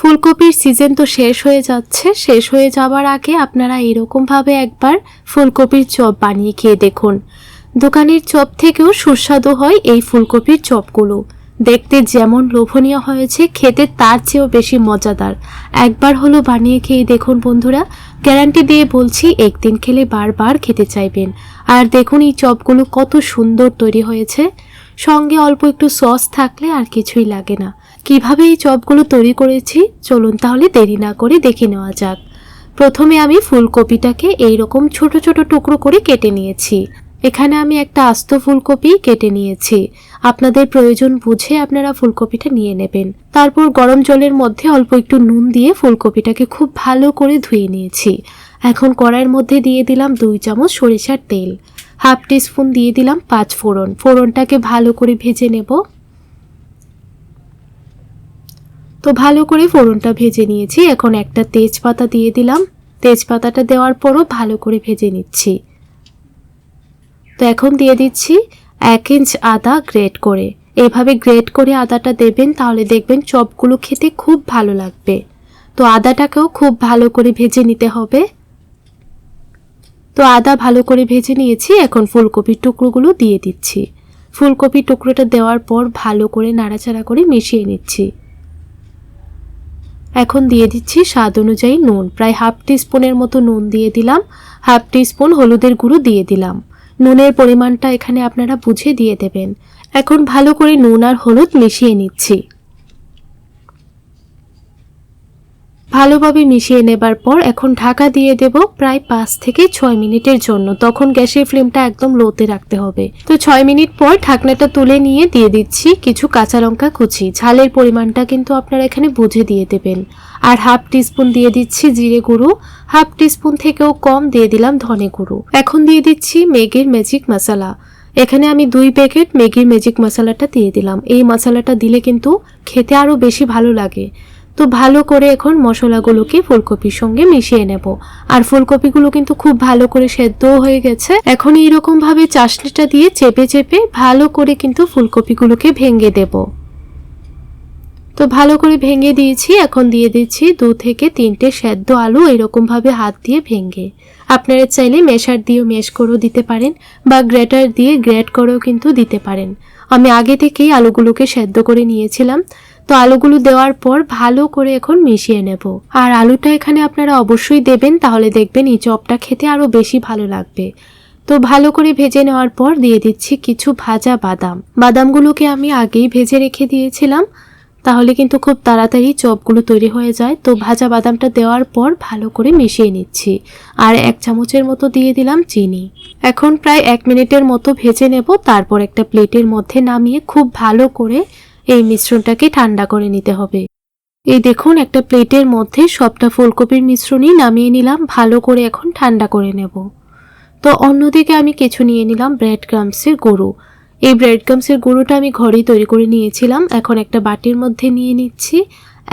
ফুলকপির সিজন তো শেষ হয়ে যাচ্ছে, শেষ হয়ে যাবার আগে আপনারা এরকমভাবে একবার ফুলকপির চপ বানিয়ে খেয়ে দেখুন। দোকানের চপ থেকেও সুস্বাদু হয় এই ফুলকপির চপগুলো। দেখতে যেমন লোভনীয় হয়েছে, খেতে তার চেয়েও বেশি মজাদার। একবার হলো বানিয়ে খেয়ে দেখুন বন্ধুরা, গ্যারান্টি দিয়ে বলছি একদিন খেলে বারবার খেতে চাইবেন। আর দেখুন এই চপগুলো কত সুন্দর তৈরি হয়েছে, সঙ্গে অল্প একটু সস থাকলে আর কিছুই লাগে না। কিভাবে এই চপগুলো তৈরি করেছি চলুন তাহলে দেরি না করে দেখে নেওয়া যাক। প্রথমে আমি ফুলকপিটাকে এইরকম ছোট ছোট টুকরো করে কেটে নিয়েছি। এখানে আমি একটা আস্ত ফুলকপি কেটে নিয়েছি। আপনাদের প্রয়োজন বুঝে আপনারা ফুলকপিটা নিয়ে নেবেন। তারপর গরম জলের মধ্যে অল্প একটু নুন দিয়ে ফুলকপিটাকে খুব ভালো করে ধুয়ে নিয়েছি। এখন কড়াইয়ের মধ্যে দিয়ে দিলাম 2 চামচ সরিষার তেল, হাফ টিস্পুন দিয়ে দিলাম 5 ফোড়ন। ফোড়নটাকে ভালো করে ভেজে নেব। তো ভালো করে ফোড়নটা ভেজে নিয়েছি। এখন একটা তেজপাতা দিয়ে দিলাম। তেজপাতাটা দেওয়ার পরও ভালো করে ভেজে নিচ্ছি। তো এখন দিয়ে দিচ্ছি 1 ইঞ্চ আদা গ্রেট করে। এইভাবে গ্রেট করে আদাটা দেবেন, তাহলে দেখবেন চপগুলো খেতে খুব ভালো লাগবে। তো আদাটাকেও খুব ভালো করে ভেজে নিতে হবে। তো আদা ভালো করে ভেজে নিয়েছি। এখন ফুলকপির টুকরোগুলো দিয়ে দিচ্ছি। ফুলকপির টুকরোটা দেওয়ার পর ভালো করে নাড়াচাড়া করে মিশিয়ে নিচ্ছি। এখন দিয়ে দিচ্ছি স্বাদ অনুযায়ী নুন, প্রায় হাফ টিস্পুনের মতো নুন দিয়ে দিলাম। হাফ টিস্পুন হলুদের গুঁড়ো দিয়ে দিলাম। নুনের পরিমাণটা এখানে আপনারা বুঝে দিয়ে দেবেন। এখন ভালো করে নুন আর হলুদ মিশিয়ে নিচ্ছি। ভালোভাবে মিশিয়ে নেবার পর এখন ঢাকা দিয়ে দেব প্রায় 5 থেকে 6 মিনিটের জন্য। তখন গ্যাসের ফ্লেমটা একদম লোতে রাখতে হবে। তো 6 মিনিট পর ঢাকনাটা তুলে নিয়ে দিয়ে দিচ্ছি কিছু কাঁচা লঙ্কা কুচি। ঝালের পরিমাণটা কিন্তু আপনারা এখানে বুঝে দিয়ে দেবেন। আর হাফ টিস্পুন দিয়ে দিচ্ছি জিরে গুঁড়ো, হাফ টিস্পুন থেকেও কম দিয়ে দিলাম ধনে গুঁড়ো। এখন দিয়ে দিচ্ছি ম্যাগির ম্যাজিক মশলা। এখানে আমি 2 প্যাকেট ম্যাগির ম্যাজিক মশলাটা দিয়ে দিলাম। এই মশলাটা দিলে কিন্তু খেতে আরও বেশি ভালো লাগে। তো ভালো করে এখন মশলাগুলোকে ফুলকপির সঙ্গে মিশিয়ে নেব। আর ফুলকপিগুলো কিন্তু খুব ভালো করে সেদ্ধও হয়ে গেছে। এখন এইরকম ভাবে চাশনিটা দিয়ে চেপে চেপে ভালো করে কিন্তু ফুলকপিগুলোকে ভেঙে দেব। তো ভালো করে ভেঙে দিয়েছি। এখন দিয়ে দিচ্ছি 2 থেকে 3টে সেদ্ধ আলু, এরকম ভাবে হাত দিয়ে ভেঙে। আপনারা চাইলে মেশার দিয়েও মেশ করেও দিতে পারেন বা গ্রেটার দিয়ে গ্রেট করেও কিন্তু দিতে পারেন। আমি আগে থেকেই আলুগুলোকে সেদ্ধ করে নিয়েছিলাম। তো আলুগুলো দেওয়ার পর ভালো করে এখন মিশিয়ে নেব। আর আলুটা এখানে আপনারা অবশ্যই দেবেন, তাহলে দেখবেন এই চপটা খেতে আরও বেশি ভালো লাগবে। তো ভালো করে ভেজে নেওয়ার পর দিয়ে দিচ্ছি কিছু ভাজা বাদাম। বাদামগুলোকে আমি আগেই ভেজে রেখে দিয়েছিলাম, তাহলে কিন্তু খুব তাড়াতাড়ি চপগুলো তৈরি হয়ে যায়। তো ভাজা বাদামটা দেওয়ার পর ভালো করে মিশিয়ে নিচ্ছি। আর 1 চামচের মতো দিয়ে দিলাম চিনি। এখন প্রায় 1 মিনিটের মতো ভেজে নেব। তারপর একটা প্লেটের মধ্যে নামিয়ে খুব ভালো করে এই মিশ্রণটাকে ঠান্ডা করে নিতে হবে। এই দেখুন একটা প্লেটের মধ্যে সবটা ফুলকপির মিশ্রণই নামিয়ে নিলাম। ভালো করে এখন ঠান্ডা করে নেব। তো অন্যদিকে আমি কিছু নিয়ে নিলাম ব্রেড ক্রাম্বসের গুঁড়ো। এই ব্রেড ক্রাম্বসের গুঁড়োটা আমি ঘরেই তৈরি করে নিয়েছিলাম। এখন একটা বাটির মধ্যে নিয়ে নিচ্ছি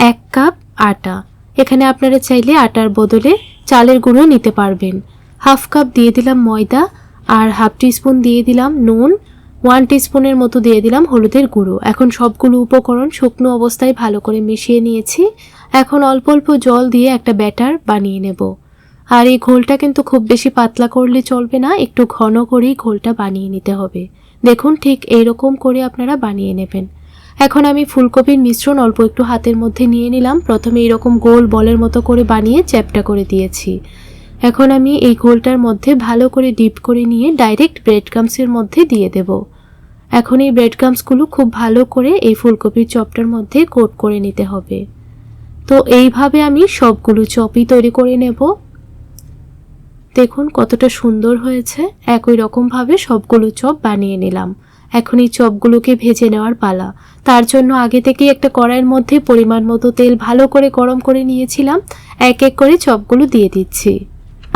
1 কাপ আটা। এখানে আপনারা চাইলে আটার বদলে চালের গুঁড়ো নিতে পারবেন। হাফ কাপ দিয়ে দিলাম ময়দা, আর হাফ টিস্পুন দিয়ে দিলাম নুন, 1 টিস্পুনের মতো দিয়ে দিলাম হলুদের গুঁড়ো। এখন সবগুলো উপকরণ শুকনো অবস্থায় ভালো করে মিশিয়ে নিয়েছি। এখন অল্প অল্প জল দিয়ে একটা ব্যাটার বানিয়ে নেব। আর এই ঘোলটা কিন্তু খুব বেশি পাতলা করলে চলবে না, একটু ঘন করেই ঘোলটা বানিয়ে নিতে হবে। দেখুন ঠিক এইরকম করে আপনারা বানিয়ে নেবেন। এখন আমি ফুলকপির মিশ্রণ অল্প একটু হাতের মধ্যে নিয়ে নিলাম। প্রথমে এরকম গোল বলের মতো করে বানিয়ে চ্যাপটা করে দিয়েছি। এখন আমি এই ঘোলটার মধ্যে ভালো করে ডিপ করে নিয়ে ডাইরেক্ট ব্রেড ক্রাম্বসের মধ্যে দিয়ে দেব। এখন এই ব্রেড ক্রাম্বসগুলো খুব ভালো করে এই ফুলকপির চপটার মধ্যে কোট করে নিতে হবে। তো এইভাবে আমি সবগুলো চপই তৈরি করে নেব। দেখুন কতটা সুন্দর হয়েছে। একই রকমভাবে সবগুলো চপ বানিয়ে নিলাম। এখন এই চপগুলোকে ভেজে নেওয়ার পালা। তার জন্য আগে থেকেই একটা কড়াইয়ের মধ্যে পরিমাণ মতো তেল ভালো করে গরম করে নিয়েছিলাম। এক এক করে চপগুলো দিয়ে দিচ্ছি।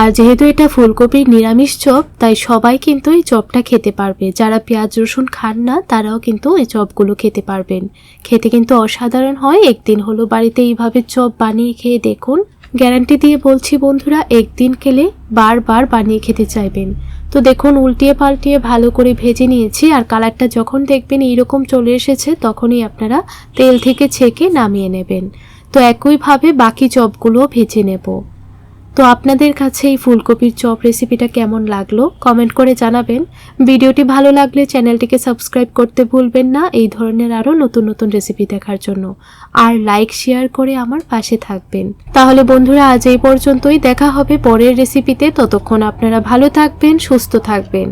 আর যেহেতু এটা ফুলকপির নিরামিষ চপ, তাই সবাই কিন্তু এই চপটা খেতে পারবে। যারা পেঁয়াজ রসুন খান না তারাও কিন্তু এই চপগুলো খেতে পারবেন। খেতে কিন্তু অসাধারণ হয়। একদিন হলো বাড়িতে এইভাবে চপ বানিয়ে খেয়ে দেখুন। গ্যারান্টি দিয়ে বলছি বন্ধুরা, একদিন খেলে বারবার বানিয়ে খেতে চাইবেন। তো দেখুন উল্টিয়ে পাল্টিয়ে ভালো করে ভেজে নিয়েছি। আর কালারটা যখন দেখবেন এইরকম চলে এসেছে, তখনই আপনারা তেল থেকে ছেঁকে নামিয়ে নেবেন। তো একইভাবে বাকি চপগুলো ভেজে নেব। তো আপনাদের কাছে এই ফুলকপির চপ রেসিপিটা কেমন লাগলো কমেন্ট করে জানাবেন। ভিডিওটি ভালো লাগলে চ্যানেলটিকে সাবস্ক্রাইব করতে ভুলবেন না এই ধরনের আরও নতুন নতুন রেসিপি দেখার জন্য। আর লাইক শেয়ার করে আমার পাশে থাকবেন। তাহলে বন্ধুরা আজ এই পর্যন্তই, দেখা হবে পরের রেসিপিতে। ততক্ষণ আপনারা ভালো থাকবেন, সুস্থ থাকবেন।